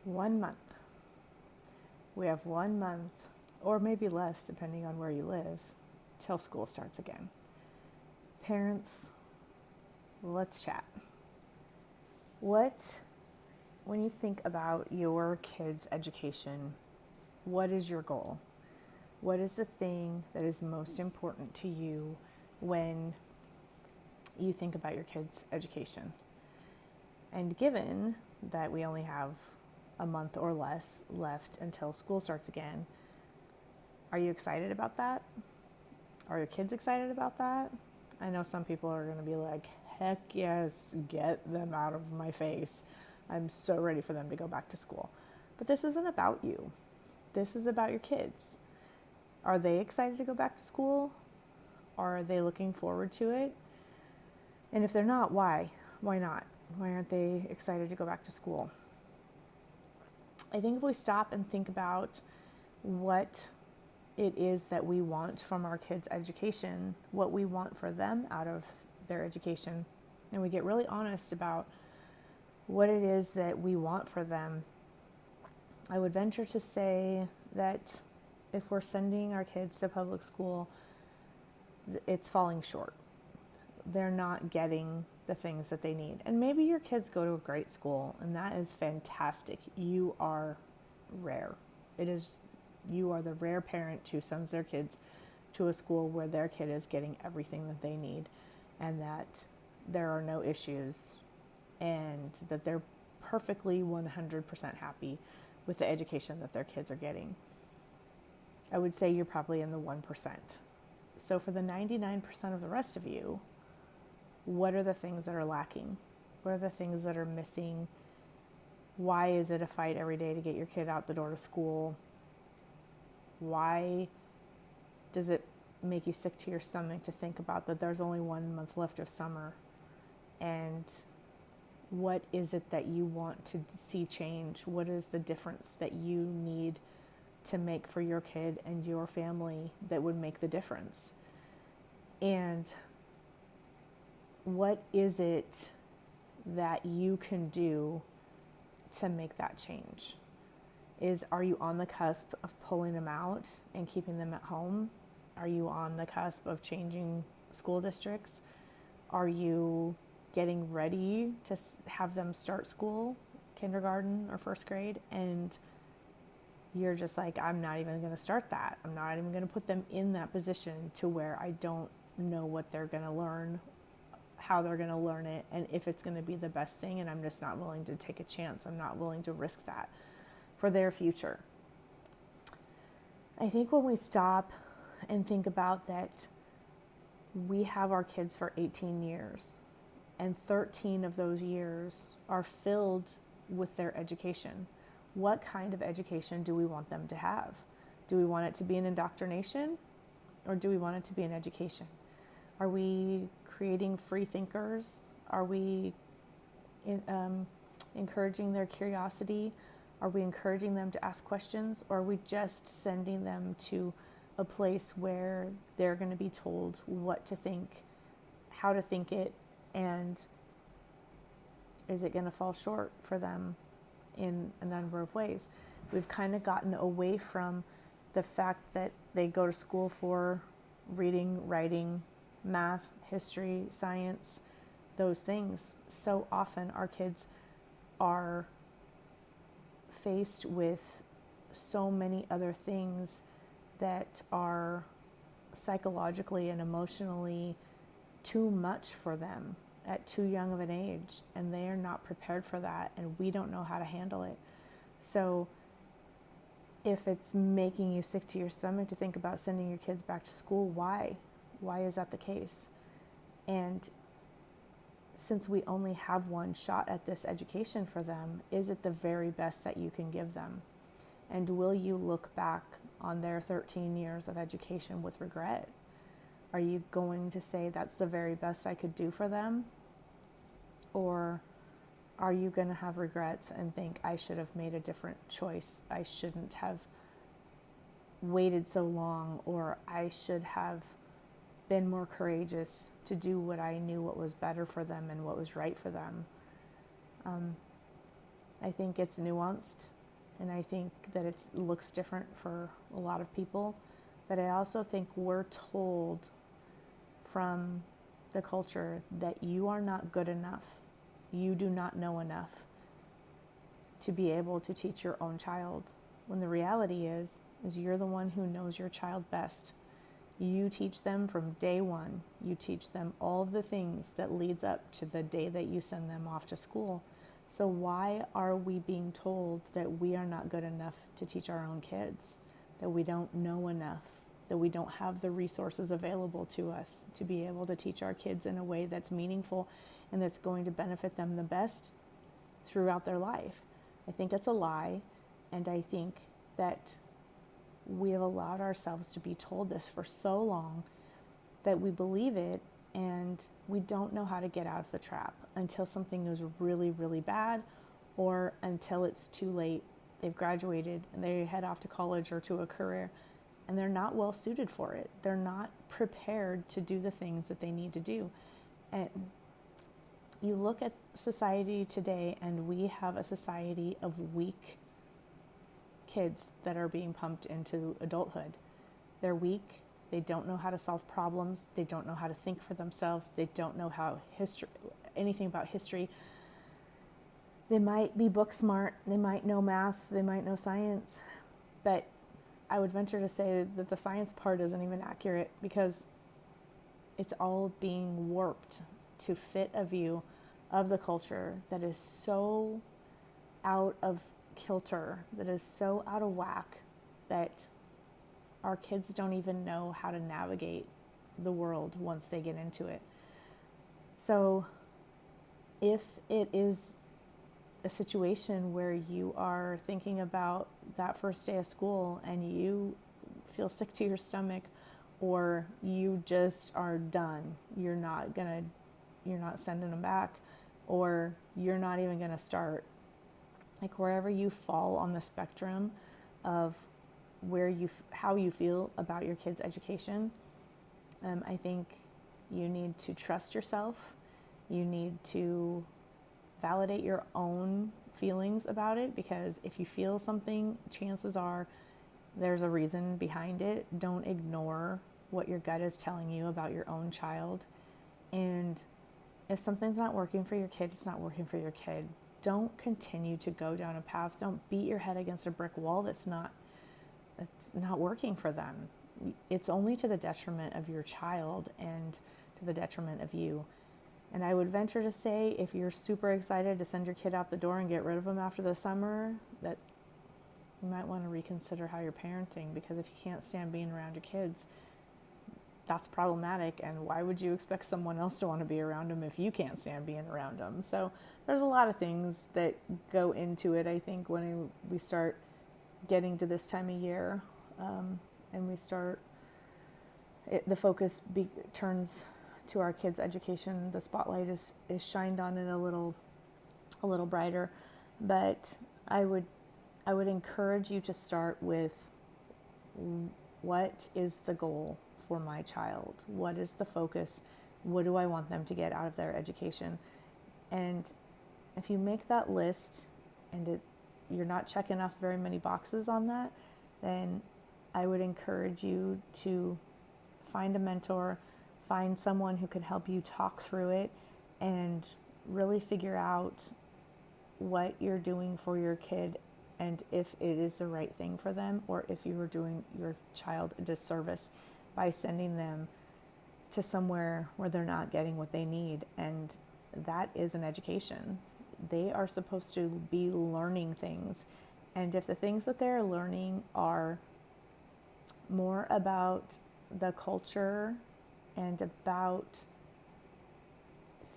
1 month. We have 1 month, or maybe less depending on where you live, till school starts again. Parents, let's chat. When you think about your kids' education, what is your goal? What is the thing that is most important to you when you think about your kids' education? And given that we only have a month or less left until school starts again, are you excited about that? Are your kids excited about that? I know some people are going to be like, heck yes, get them out of my face. I'm so ready for them to go back to school. But this isn't about you. This is about your kids. Are they excited to go back to school? Are they looking forward to it? And if they're not, why? Why not? Why aren't they excited to go back to school? I think if we stop and think about what it is that we want from our kids' education, what we want for them out of their education, and we get really honest about what it is that we want for them, I would venture to say that if we're sending our kids to public school, it's falling short. They're not getting the things that they need. And maybe your kids go to a great school, and that is fantastic. You are rare. You are the rare parent who sends their kids to a school where their kid is getting everything that they need, and that there are no issues, and that they're perfectly 100% happy with the education that their kids are getting. I would say you're probably in the 1%. So for the 99% of the rest of you, what are the things that are lacking? What are the things that are missing? Why is it a fight every day to get your kid out the door to school? Why does it make you sick to your stomach to think about that there's only 1 month left of summer? And what is it that you want to see change? What is the difference that you need to make for your kid and your family that would make the difference? And what is it that you can do to make that change? Are you on the cusp of pulling them out and keeping them at home? Are you on the cusp of changing school districts? Are you getting ready to have them start school, kindergarten or first grade, and you're just like, I'm not even going to start that. I'm not even going to put them in that position to where I don't know what they're going to learn, how they're going to learn it, and if it's going to be the best thing, and I'm just not willing to take a chance. I'm not willing to risk that for their future. I think when we stop and think about that, we have our kids for 18 years, and 13 of those years are filled with their education. What kind of education do we want them to have? Do we want it to be an indoctrination, or do we want it to be an education? Are we creating free thinkers? Are we encouraging their curiosity? Are we encouraging them to ask questions? Or are we just sending them to a place where they're going to be told what to think, how to think it, and is it going to fall short for them in a number of ways? We've kind of gotten away from the fact that they go to school for reading, writing, math, history, science, those things. So often our kids are faced with so many other things that are psychologically and emotionally too much for them at too young of an age, and they are not prepared for that, and we don't know how to handle it. So if it's making you sick to your stomach to think about sending your kids back to school, why? Why is that the case? And since we only have one shot at this education for them, is it the very best that you can give them? And will you look back on their 13 years of education with regret? Are you going to say that's the very best I could do for them? Or are you going to have regrets and think I should have made a different choice? I shouldn't have waited so long, or I should have been more courageous to do what I knew what was better for them and what was right for them. I think it's nuanced, and I think that it looks different for a lot of people. But I also think we're told from the culture that you are not good enough. You do not know enough to be able to teach your own child. When the reality is you're the one who knows your child best. You teach them from day one. You teach them all of the things that leads up to the day that you send them off to school. So why are we being told that we are not good enough to teach our own kids? That we don't know enough? That we don't have the resources available to us to be able to teach our kids in a way that's meaningful and that's going to benefit them the best throughout their life? I think it's a lie, and I think that we have allowed ourselves to be told this for so long that we believe it, and we don't know how to get out of the trap until something goes really, really bad, or until it's too late. They've graduated and they head off to college or to a career, and they're not well suited for it. They're not prepared to do the things that they need to do. And you look at society today, and we have a society of weak kids that are being pumped into adulthood. They're weak. They don't know how to solve problems. They don't know how to think for themselves. They don't know anything about history. They might be book smart. They might know math. They might know science. But I would venture to say that the science part isn't even accurate, because it's all being warped to fit a view of the culture that is so out of kilter, that is so out of whack, that our kids don't even know how to navigate the world once they get into it. So if it is a situation where you are thinking about that first day of school and you feel sick to your stomach, or you just are done, you're not sending them back, or you're not even gonna start, like wherever you fall on the spectrum of how you feel about your kids' education, I think you need to trust yourself. You need to validate your own feelings about it, because if you feel something, chances are there's a reason behind it. Don't ignore what your gut is telling you about your own child. And if something's not working for your kid, it's not working for your kid. Don't continue to go down a path. Don't beat your head against a brick wall that's not working for them. It's only to the detriment of your child and to the detriment of you. And I would venture to say, if you're super excited to send your kid out the door and get rid of them after the summer, that you might want to reconsider how you're parenting, because if you can't stand being around your kids, that's problematic. And why would you expect someone else to want to be around them if you can't stand being around them? So there's a lot of things that go into it, I think, when we start getting to this time of year, and we start, the focus turns to our kids' education. The spotlight is shined on it a little brighter. But I would encourage you to start with, what is the goal for my child? What is the focus? What do I want them to get out of their education? And if you make that list and you're not checking off very many boxes on that, then I would encourage you to find a mentor, find someone who can help you talk through it, and really figure out what you're doing for your kid, and if it is the right thing for them, or if you are doing your child a disservice by sending them to somewhere where they're not getting what they need. And that is an education. They are supposed to be learning things. And if the things that they're learning are more about the culture and about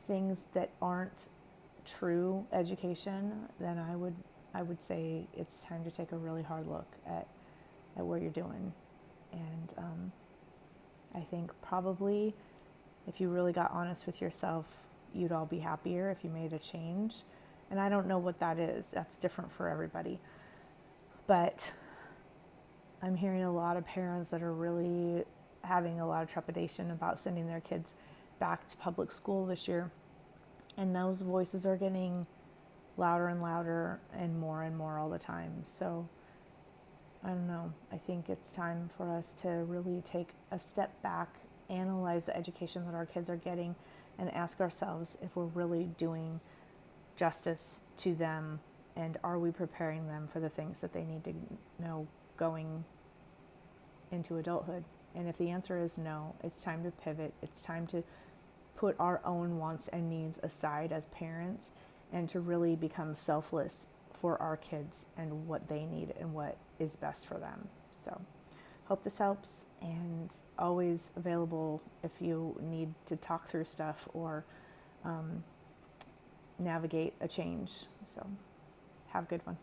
things that aren't true education, then I would say it's time to take a really hard look at what you're doing. And I think probably if you really got honest with yourself, you'd all be happier if you made a change. And I don't know what that is. That's different for everybody. But I'm hearing a lot of parents that are really having a lot of trepidation about sending their kids back to public school this year. And those voices are getting louder and louder and more all the time. So I don't know. I think it's time for us to really take a step back, analyze the education that our kids are getting, and ask ourselves if we're really doing justice to them, and are we preparing them for the things that they need to know going into adulthood. And if the answer is no, it's time to pivot. It's time to put our own wants and needs aside as parents and to really become selfless for our kids and what they need and what is best for them. So hope this helps, and always available if you need to talk through stuff or navigate a change. So have a good one.